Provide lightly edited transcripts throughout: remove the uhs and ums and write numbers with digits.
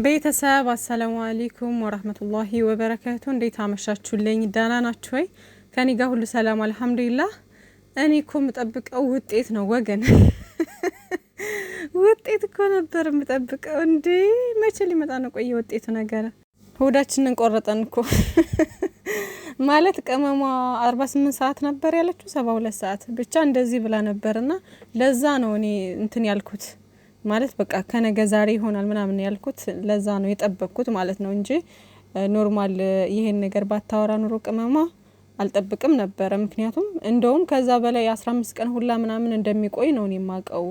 ቤተሰብ አሰላሙ አለይኩም ወራህመቱላሂ ወበረካቱ። እንዴት አመሻችሁልኝ? ደህና ናችሁ ወይ? ከኔ ጋር ሁሉ ሰላም አልሐምዱሊላህ። እኔ እኮ የምጠብቀው ውጤት ነው ወገን ውጤት እኮ ነበር የምጠብቀው። እንዴ መቼ ሊመጣ ነው? ቆየ ውጤቱ ነገር ሆዳችንን ቆረጠን እኮ ማለት ቅመሟ 48 ሰዓት ነበር ያለችው 72 ሰዓት ብቻ እንደዚህ ብላ ነበርና ለዛ ነው እኔ እንትን ያልኩት ማለት በቃ ከነገ ዛሬ ይሆናል ምናምን ያልኩት ለዛ ነው የጠበቅኩት ማለት ነው እንጂ ኖርማል ይሄን ነገር ባታወራ ኑሮ ቅመማ አልጠብቅም ነበር። ምክንያቱም እንደውም ከዛ በላይ 15 ቀን ሁላ ምናምን እንደሚቆይ ነው እኔ ማቀው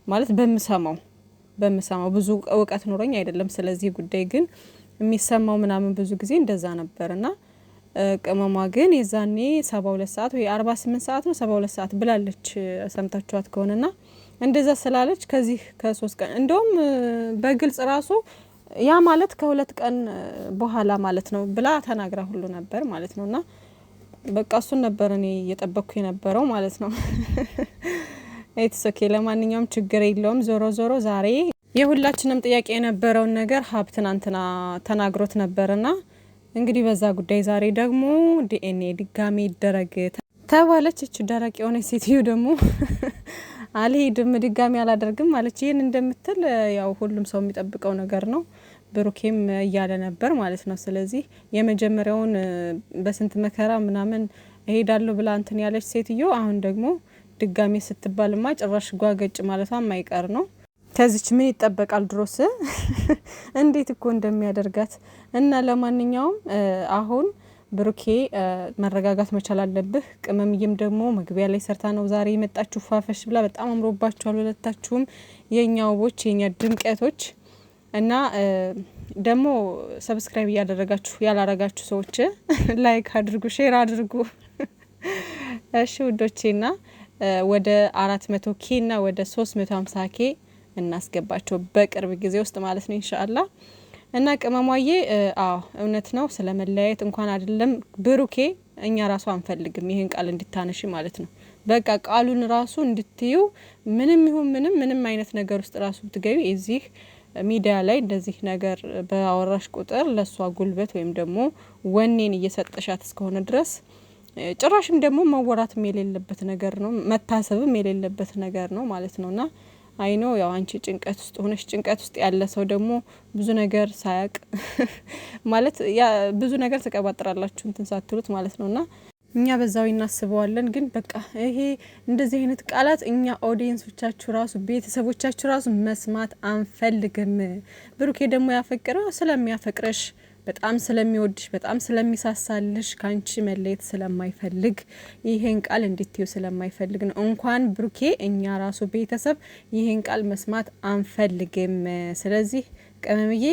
ማለት በመሰማው ብዙ እውቀት ኖሮኝ አይደለም። ስለዚህ ጉዳይ ግን የሚሰማው ምናምን ብዙ ጊዜ እንደዛ ነበርና ቅመማ ግን የዛኔ 72 ሰዓት ወይ 48 ሰዓት ነው 72 ሰዓት ብላለች ሰምታችኋት ከሆነና እንደዛ ስላለች ከዚህ ከ3 ቀን እንደውም በግልጽ ራሱ ያ ማለት ከ2 ቀን በኋላ ማለት ነው ብላ ተናግራ ሁሉ ነበር ማለት ነውና በቃ እሱን ነበር እኔ እየጠበቅኩ የነበረው ማለት ነው። ኦኬ ለማንኛውም ችግር የለውም። ዞሮ ዞሮ ዛሬ የሁላችንም ጥያቄ የነበረውን ነገር ሀብትን አንተና ተናግሮት ነበርና እንግዲህ በዛ ጉዳይ ዛሬ ደግሞ ዲኤንኤ ድጋሚ ይደረግ ተባለች። እቺ ደረቅ የሆነ ሴትዮ ደግሞ አልሄድም ድጋሚ አላደርግም ማለት ይሄን እንደምትል ያው ሁሉም ሰው የሚጠብቀው ነገር ነው። ብሩኬም እያለ ነበር ማለት ነው። ስለዚህ የመጀመሪያውን በስንት መከራ ምናምን እሄዳለሁ ብላ እንትን ያለች ሴትዮ አሁን ደግሞ ድጋሚ ስትባልማ ጭራሽ ጓገጭ ማለቷ የማይቀር ነው። ከዚች ምን ይጠበቃል? ድሮስ እንዴት እኮ እንደሚያደርጋት እና ለማንኛውም አሁን ብሩኬ መረጋጋት መቻል አለብህ። ቅመምዬም ደግሞ መግቢያ ላይ ሰርታ ነው ዛሬ የመጣችሁ ፋፈሽ ብላ በጣም አምሮባችኋል ሁለታችሁም የኛ ውቦች የኛ ድምቀቶች። እና ደግሞ ሰብስክራይብ እያደረጋችሁ ያላረጋችሁ ሰዎች ላይክ አድርጉ፣ ሼር አድርጉ። እሺ ውዶቼና ወደ 400 ኬ እና ወደ 350 ኬ እናስገባቸው በቅርብ ጊዜ ውስጥ ማለት ነው ኢንሻአላህ። እና ቅመሟዬ እውነት ነው ስለመለያየት እንኳን አይደለም ብሩኬ እኛ ራሱ አንፈልግም ይሄን ቃል እንድታነሺ ማለት ነው። በቃ ቃሉን ራሱ እንድትዩ ምንም ይሁን ምንም አይነት ነገር ውስጥ ራሱ ብትገቢ እዚህ ሚዲያ ላይ እንደዚህ ነገር በአወራሽ ቁጥር ለሷ ጉልበት ወይም ደግሞ ወኔን እየሰጠሻት እስከሆነ ድረስ ጭራሽም ደግሞ መወራትም የሌለበት ነገር ነው፣ መታሰብም የሌለበት ነገር ነው ማለት ነውና አይኖ ያው አንቺ ጭንቀት ውስጥ ሆነሽ ጭንቀት ውስጥ ያለ ሰው ደግሞ ብዙ ነገር ሳያቅ ማለት ያ ብዙ ነገር ተቀባጥራላችሁ እንትን ሳትሉት ማለት ነውና እኛ በዛው እናስበዋለን። ግን በቃ ይሄ እንደዚህ አይነት ቃላት እኛ ኦዲየንሶቻችሁ ራሱ ቤተሰቦቻችሁ ራሱ መስማት አንፈልግም። ብሩኬ ደግሞ ያፈቅረው ስለሚያፈቅረሽ በጣም ስለሚወድሽ በጣም ስለሚሳሳልሽ ካንቺ መለየት ስለማይፈልግ ይሄን ቃል እንድትዩ ስለማይፈልግ ነው። እንኳን ብሩኬ እኛ ራሱ ቤተሰብ ይሄን ቃል መስማት አንፈልግም። ስለዚህ ቅመምዬ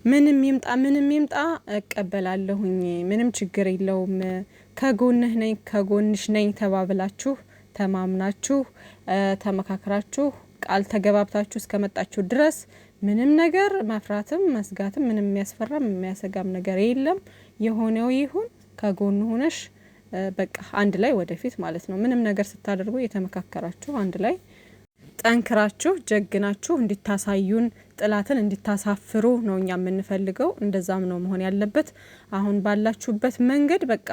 ምንም ይምጣ እቀበላለሁኝ፣ ምንም ችግር የለውም፣ ከጎንህ ነኝ ከጎንሽ ነኝ ተባብላችሁ ተማምናችሁ ተመካክራችሁ ቃል ተገባብታችሁ እስከመጣችሁ ድረስ ምንም ነገር መፍራትም መስጋትም ምንም የሚያስፈራም የሚያሰጋም ነገር የለም። የሆነው ይሁን ከጎን ሆነሽ በቃ አንድ ላይ ወደፊት ማለት ነው። ምንም ነገር ስታደርጉ የተመካከራችሁ አንድ ላይ ጠንክራችሁ ጀግናችሁ እንድታሳዩን ጥላትን እንድታሳፍሩ ነው እኛ የምንፈልገው። እንደዛም ነው መሆን ያለበት። አሁን ባላችሁበት መንገድ በቃ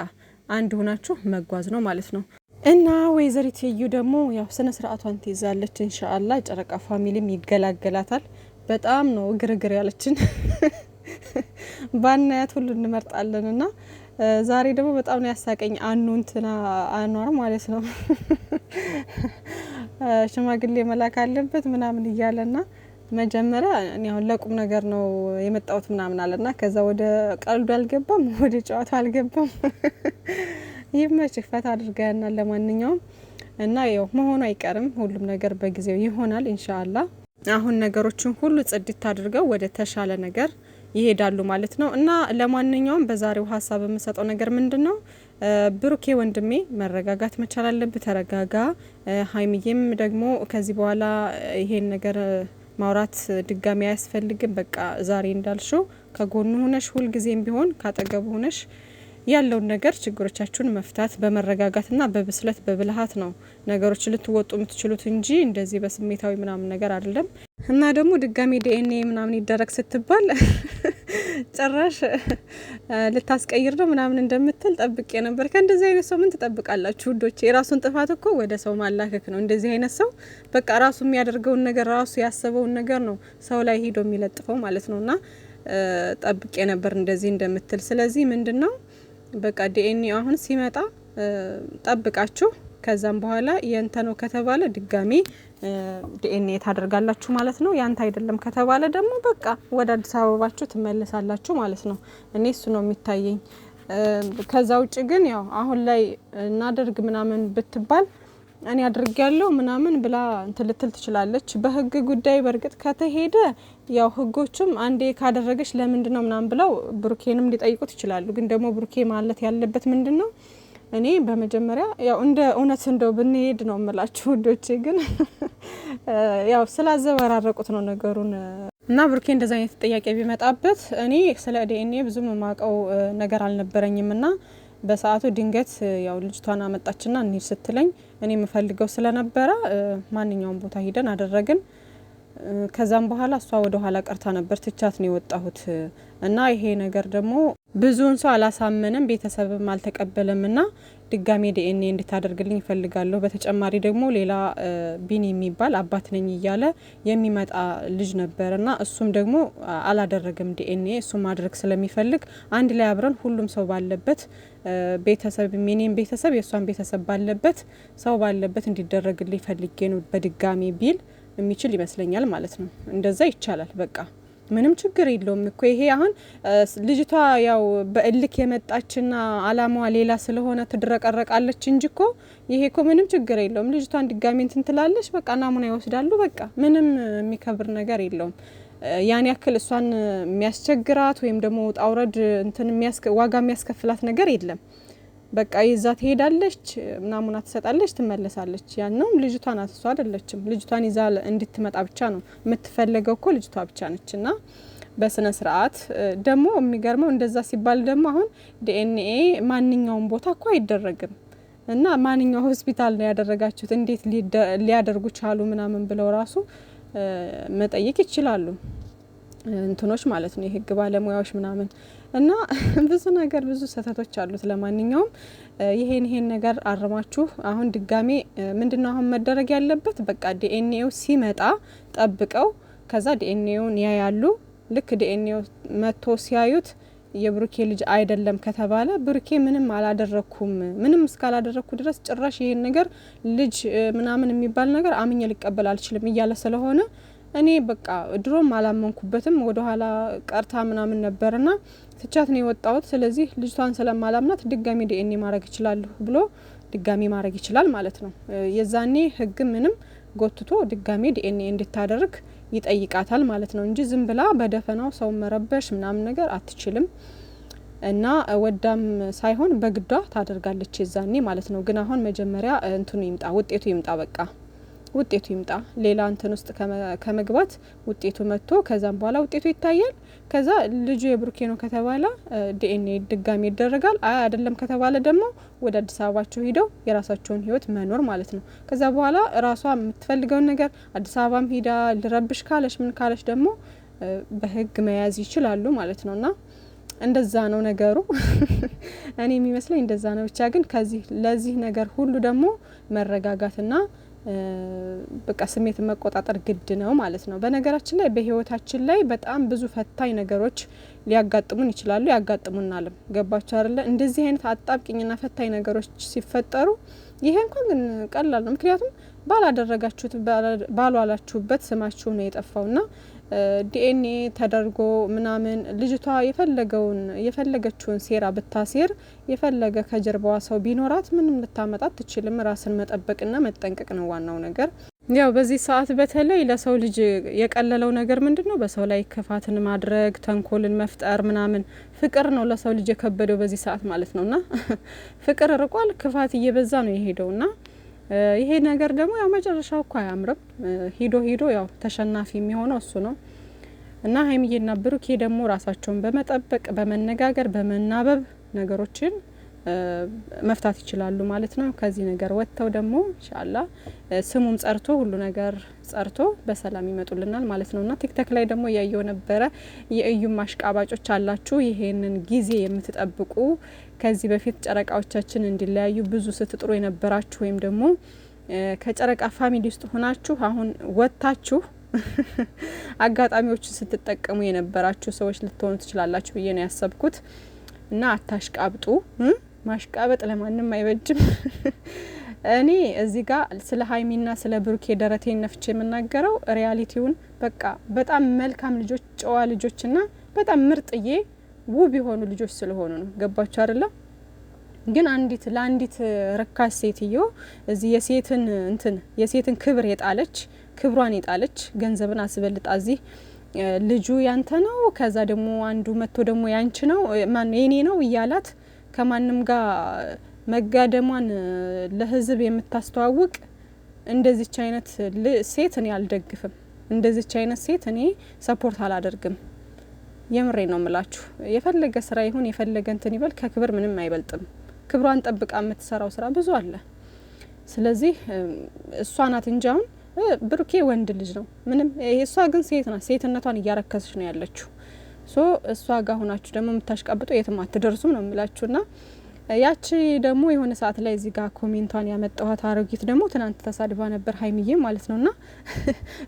አንድ ሆናችሁ መጓዝ ነው ማለት ነው። እና ወይዘሪት እዩ ደግሞ ያው ስነ ስርዓቷን ትይዛለች ኢንሻአላህ። ጨረቃ ፋሚሊም ይገላገላታል። በጣም ነው ግርግር ያለችን ባናያት ሁሉ እንመርጣለንና ዛሬ ደግሞ በጣም ነው ያሳቀኝ አኑንትና አኗር ማለት ነው። ሽማግሌ መላክ አለበት ምናምን እያለና መጀመሪያ እኔ አሁን ለቁም ነገር ነው የመጣሁት ምናምን አለና ከዛ ወደ ቀልዱ አልገባም ወደ ጨዋታው አልገባም። ይመችህ ፈታ አድርገና ለማንኛውም እና ያው መሆኑ አይቀርም ሁሉም ነገር በጊዜው ይሆናል ኢንሻአላህ። አሁን ነገሮችን ሁሉ ጽድት አድርገው ወደ ተሻለ ነገር ይሄዳሉ ማለት ነው። እና ለማንኛውም በዛሬው ሀሳብ የምሰጠው ነገር ምንድነው? ብሩኬ ወንድሜ መረጋጋት መቻል አለበት። ተረጋጋ። ሀይሚዬም ደግሞ ከዚህ በኋላ ይሄን ነገር ማውራት ድጋሚ አያስፈልግም። በቃ ዛሬ እንዳልሽው ከጎኑ ሆነሽ ሁሉ ጊዜም ቢሆን ካጠገቡ ሆነሽ ያለውን ነገር ችግሮቻችሁን መፍታት በመረጋጋትና በብስለት በብልሃት ነው ነገሮች ልትወጡ የምትችሉት እንጂ እንደዚህ በስሜታዊ ምናምን ነገር አይደለም። እና ደግሞ ድጋሚ ዲኤንኤ ምናምን ይደረግ ስትባል ጭራሽ ልታስቀይር ነው ምናምን እንደምትል ጠብቄ ነበር። ከእንደዚህ አይነት ሰው ምን ትጠብቃላችሁ ውዶቼ? የራሱን ጥፋት እኮ ወደ ሰው ማላከክ ነው። እንደዚህ አይነት ሰው በቃ ራሱ የሚያደርገውን ነገር ራሱ ያሰበውን ነገር ነው ሰው ላይ ሄዶ የሚለጥፈው ማለት ነውና ጠብቄ ነበር እንደዚህ እንደምትል። ስለዚህ ምንድነው በቃ ዲኤንኤ አሁን ሲመጣ ጠብቃችሁ ከዛም በኋላ ያንተ ነው ከተባለ ድጋሚ ዲኤንኤ ታደርጋላችሁ ማለት ነው። ያንተ አይደለም ከተባለ ደግሞ በቃ ወደ አዲስ አበባችሁ ትመለሳላችሁ ማለት ነው። እኔ እሱ ነው የሚታየኝ። ከዛ ውጭ ግን ያው አሁን ላይ እናደርግ ምናምን ብትባል እኔ አድርግ ያለው ምናምን ብላ እንትን ልትል ትችላለች። በህግ ጉዳይ በርግጥ ከተሄደ ያው ህጎቹም አንዴ ካደረገች ለምንድነው ምናምን ብለው ብሩኬንም ሊጠይቁት ይችላሉ። ግን ደግሞ ብሩኬ ማለት ያለበት ምንድነው እኔ በመጀመሪያ ያው እንደ እውነት እንደው ብንሄድ ነው የምላችሁ ውዶቼ። ግን ያው ስላዘበራረቁት ነው ነገሩን እና ብሩኬ እንደዛ አይነት ጥያቄ ቢመጣበት እኔ ስለ ዲኤንኤ ብዙም የማውቀው ነገር አልነበረኝም እና በሰዓቱ ድንገት ያው ልጅቷን አመጣችና እንሂድ ስትለኝ እኔ የምፈልገው ስለነበረ ማንኛውም ቦታ ሄደን አደረግን። ከዛም በኋላ እሷ ወደ ኋላ ቀርታ ነበር ትቻት ነው የወጣሁት እና ይሄ ነገር ደግሞ ብዙውን ሰው አላሳመነም፣ ቤተሰብም አልተቀበለምና ድጋሜ ዲኤንኤ እንድታደርግልኝ ይፈልጋለሁ። በተጨማሪ ደግሞ ሌላ ቢኒ የሚባል አባት ነኝ እያለ የሚመጣ ልጅ ነበርና እሱም ደግሞ አላደረገም ዲኤንኤ። እሱ ማድረግ ስለሚፈልግ አንድ ላይ አብረን ሁሉም ሰው ባለበት ቤተሰብ የኔም ቤተሰብ የእሷን ቤተሰብ ባለበት ሰው ባለበት እንዲደረግልኝ ፈልጌ ነው በድጋሚ ቢል የሚችል ይመስለኛል ማለት ነው። እንደዛ ይቻላል። በቃ ምንም ችግር የለውም እኮ ይሄ አሁን ልጅቷ ያው በእልክ የመጣችና አላማዋ ሌላ ስለሆነ ትድረቀረቃለች እንጂ እኮ ይሄ እኮ ምንም ችግር የለውም። ልጅቷን ድጋሚ እንትን ትላለች፣ በቃ ናሙና ይወስዳሉ፣ በቃ ምንም የሚከብር ነገር የለውም። ያን ያክል እሷን የሚያስቸግራት ወይም ደግሞ ጣውረድ እንትን ዋጋ የሚያስከፍላት ነገር የለም። በቃ ይዛ ትሄዳለች፣ ናሙና ትሰጣለች፣ ትመለሳለች። ያንንም ልጅቷ ናት፣ እሷ አይደለችም። ልጅቷን ይዛ እንድትመጣ ብቻ ነው የምትፈልገው እኮ ልጅቷ ብቻ ነችና በስነ ስርዓት ደግሞ የሚገርመው እንደዛ ሲባል ደግሞ አሁን ዲኤንኤ ማንኛውም ቦታ እኮ አይደረግም እና ማንኛው ሆስፒታል ነው ያደረጋችሁት እንዴት ሊያደርጉ ቻሉ ምናምን ብለው ራሱ መጠየቅ ይችላሉ እንትኖች ማለት ነው የህግ ባለሙያዎች ምናምን እና ብዙ ነገር ብዙ ሰተቶች አሉት። ለማንኛውም ይሄን ነገር አርማችሁ አሁን ድጋሜ ምንድነው አሁን መደረግ ያለበት በቃ ዲኤንኤው ሲመጣ ጠብቀው ከዛ ዲኤንኤውን ያያሉ። ልክ ዲኤንኤው መጥቶ ሲያዩት የብሩኬ ልጅ አይደለም ከተባለ ብሩኬ ምንም አላደረኩም ምንም እስካላደረኩ ድረስ ጭራሽ ይሄን ነገር ልጅ ምናምን የሚባል ነገር አምኜ ሊቀበል አልችልም እያለ ስለሆነ እኔ በቃ ድሮም አላመንኩበትም ወደ ኋላ ቀርታ ምናምን ነበርና ትቻት ነው የወጣሁት። ስለዚህ ልጅቷን ስለማላምናት ድጋሚ ዲኤንኤ ማድረግ ይችላል ብሎ ድጋሚ ማድረግ ይችላል ማለት ነው። የዛኔ ህግ ምንም ጎትቶ ድጋሚ ዲኤንኤ እንድታደርግ ይጠይቃታል ማለት ነው እንጂ ዝም ብላ በደፈናው ሰው መረበሽ ምናምን ነገር አትችልም። እና ወዳም ሳይሆን በግዷ ታደርጋለች የዛኔ ማለት ነው። ግን አሁን መጀመሪያ እንትኑ ይምጣ፣ ውጤቱ ይምጣ፣ በቃ ውጤቱ ይምጣ። ሌላ እንትን ውስጥ ከመግባት ውጤቱ መጥቶ ከዛም በኋላ ውጤቱ ይታያል። ከዛ ልጁ የብሩኬ ነው ከተባለ ዲኤንኤ ድጋሚ ይደረጋል። አይ አይደለም ከተባለ ደግሞ ወደ አዲስ አበባቸው ሄደው የራሳቸውን ህይወት መኖር ማለት ነው። ከዛ በኋላ ራሷ የምትፈልገውን ነገር አዲስ አበባም ሄዳ ልረብሽ ካለች ምን ካለች ደግሞ በህግ መያዝ ይችላሉ ማለት ነውና እንደዛ ነው ነገሩ። እኔ የሚመስለኝ እንደዛ ነው። ብቻ ግን ለዚህ ነገር ሁሉ ደግሞ መረጋጋትና በቃ ስሜት መቆጣጠር ግድ ነው ማለት ነው። በነገራችን ላይ በህይወታችን ላይ በጣም ብዙ ፈታኝ ነገሮች ሊያጋጥሙን ይችላሉ፣ ያጋጥሙናልም። ገባችሁ አይደለ? እንደዚህ አይነት አጣብቂኝና ፈታኝ ነገሮች ሲፈጠሩ ይሄ እንኳን ግን ቀላል ነው። ምክንያቱም ባላደረጋችሁት ባሏላችሁበት ስማችሁ ነው የጠፋውና ዲኤንኤ ተደርጎ ምናምን ልጅቷ የፈለገችውን ሴራ ብታሴር የፈለገ ከጀርባዋ ሰው ቢኖራት ምንም ልታመጣት ትችልም። ራስን መጠበቅና መጠንቀቅ ነው ዋናው ነገር። ያው በዚህ ሰዓት በተለይ ለሰው ልጅ የቀለለው ነገር ምንድነው? በሰው ላይ ክፋትን ማድረግ፣ ተንኮልን መፍጠር ምናምን። ፍቅር ነው ለሰው ልጅ የከበደው በዚህ ሰዓት ማለት ነውና ፍቅር ርቋል፣ ክፋት እየበዛ ነው የሄደውና ይሄ ነገር ደግሞ ያው መጨረሻው እኮ አያምርም። ሂዶ ያው ተሸናፊ የሚሆነው እሱ ነው እና ሀይሚዬና ብሩኬ ደግሞ ራሳቸውን በመጠበቅ በመነጋገር በመናበብ ነገሮችን መፍታት ይችላሉ ማለት ነው። ከዚህ ነገር ወጥተው ደግሞ ኢንሻአላህ ስሙም ጸርቶ ሁሉ ነገር ጸርቶ በሰላም ይመጡልናል ማለት ነውና ቲክቶክ ላይ ደግሞ ያየው ነበረ የእዩም ማሽቃባጮች አላችሁ ይሄንን ጊዜ የምትጠብቁ ከዚህ በፊት ጨረቃዎቻችን እንዲለያዩ ብዙ ስትጥሩ የነበራችሁ ወይም ደግሞ ከጨረቃ ፋሚሊ ውስጥ ሆናችሁ አሁን ወጣችሁ አጋጣሚዎችን ስትጠቀሙ የነበራችሁ ሰዎች ልትሆኑ ትችላላችሁ ብዬ ነው ያሰብኩት እና አታሽቃብጡ ማሽቃበጥ ለማንም አይበጅም እኔ እዚህ ጋር ስለ ሀይሚና ስለ ብሩኬ ደረቴን ነፍቼ የምናገረው ሪያሊቲውን በቃ በጣም መልካም ልጆች ጨዋ ልጆችና በጣም ምርጥዬ ውብ የሆኑ ልጆች ስለሆኑ ነው ገባችሁ አይደል ግን ለአንዲት ረካሽ ሴትዮ እዚህ የሴትን ክብር የጣለች ክብሯን የጣለች ገንዘብን አስበልጣ እዚህ ልጁ ያንተ ነው ከዛ ደግሞ አንዱ መጥቶ ደግሞ ያንቺ ነው ማን የኔ ነው እያላት ከማንም ጋር መጋደሟን ለህዝብ የምታስተዋውቅ እንደዚች አይነት ሴት እኔ አልደግፍም እንደዚች አይነት ሴት እኔ ሰፖርት አላደርግም የምሬ ነው ምላችሁ የፈለገ ስራ ይሁን የፈለገ እንትን ይበል ከክብር ምንም አይበልጥም ክብሯን ጠብቃ የምትሰራው ስራ ብዙ አለ ስለዚህ እሷ ናት እንጂ አሁን ብሩኬ ወንድ ልጅ ነው ምንም እሷ ግን ሴት ናት ሴትነቷን እያረከሰች ነው ያለችው ሶ እሷ ጋር ሆናችሁ ደግሞ የምታሽቃብጡ የትም አትደርሱም ነው የምላችሁና ያቺ ደግሞ የሆነ ሰዓት ላይ እዚህ ጋር ኮሜንቷን ያመጣኋት አሮጊት ደግሞ ትናንት ተሳድባ ነበር ሀይሚዬ ማለት ነውና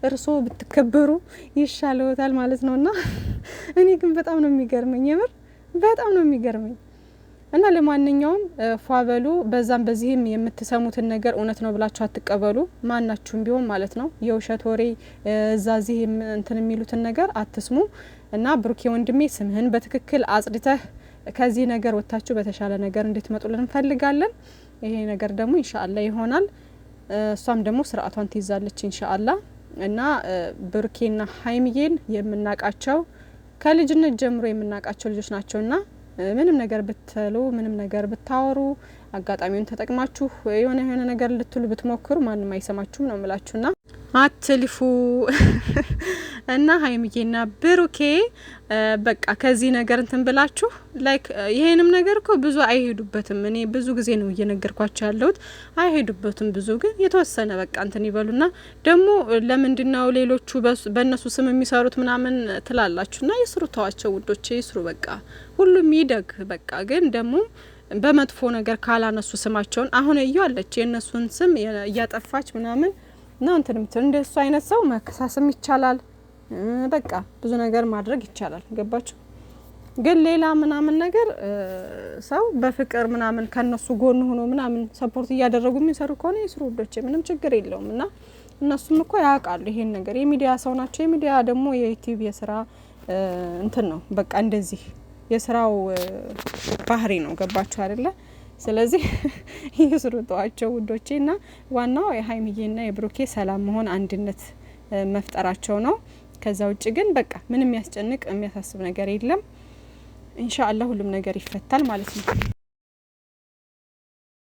እርሶ ብትከበሩ ይሻለዎታል ማለት ነውና እኔ ግን በጣም ነው የሚገርመኝ የምር በጣም ነው የሚገርመኝ እና ለማንኛውም ፏበሉ በዛም በዚህም የምትሰሙትን ነገር እውነት ነው ብላችሁ አትቀበሉ ማናችሁም ቢሆን ማለት ነው የውሸት ወሬ እዛዚህ እንትን የሚሉትን ነገር አትስሙ እና ብሩኬ ወንድሜ ስምህን በትክክል አጽድተህ ከዚህ ነገር ወጣችሁ በተሻለ ነገር እንድትመጡልን እንፈልጋለን ይሄ ነገር ደግሞ ኢንሻአላህ ይሆናል እሷም ደግሞ ስርዓቷን ትይዛለች ኢንሻአላህ እና ብሩኬና ሀይሚዬን የምናቃቸው ከልጅነት ጀምሮ የምናቃቸው ልጆች ናቸውና ምንም ነገር ብትሉ ምንም ነገር ብታወሩ አጋጣሚውን ተጠቅማችሁ የሆነ ነገር ልትሉ ብትሞክሩ ማንንም አይሰማችሁም ነው የምላችሁና አትልፉ እና ሀይሚዬና ብሩኬ በቃ ከዚህ ነገር እንትን ብላችሁ ላይክ ይሄንም ነገር እኮ ብዙ አይሄዱበትም እኔ ብዙ ጊዜ ነው እየነገርኳችሁ ያለሁት አይሄዱበትም ብዙ ግን የተወሰነ በቃ እንትን ይበሉና ደግሞ ለምንድነው ሌሎቹ በእነሱ ስም የሚሰሩት ምናምን ትላላችሁና ይስሩ ተዋቸው ውዶቼ ይስሩ በቃ ሁሉም ይደግ በቃ ግን ደግሞ በመጥፎ ነገር ካላነሱ ስማቸውን አሁን እያለች የነሱን ስም እያጠፋች ምናምን ነው እንትንም እንደሱ አይነት ሰው መከሳስም ይቻላል በቃ ብዙ ነገር ማድረግ ይቻላል ገባችሁ ግን ሌላ ምናምን ነገር ሰው በፍቅር ምናምን ከነሱ ጎን ሆኖ ምናምን ሰፖርት እያደረጉ የሚሰሩ ከሆነ ይስሩ ወዶቼ ምንም ችግር የለውም እና እነሱም እኮ ያውቃሉ ይሄን ነገር የሚዲያ ሰው ናቸው የሚዲያ ደግሞ የዩቲዩብ የስራ እንትን ነው በቃ እንደዚህ የስራው ባህሪ ነው ገባችሁ አይደለ ስለዚህ ይስሩ ተዋቸው ውዶቼና ዋናው የሀይሚዬና የብሩኬ ሰላም መሆን አንድነት መፍጠራቸው ነው ከዛ ውጪ ግን በቃ ምንም የሚያስጨንቅ የሚያሳስብ ነገር የለም ኢንሻአላህ ሁሉም ነገር ይፈታል ማለት ነው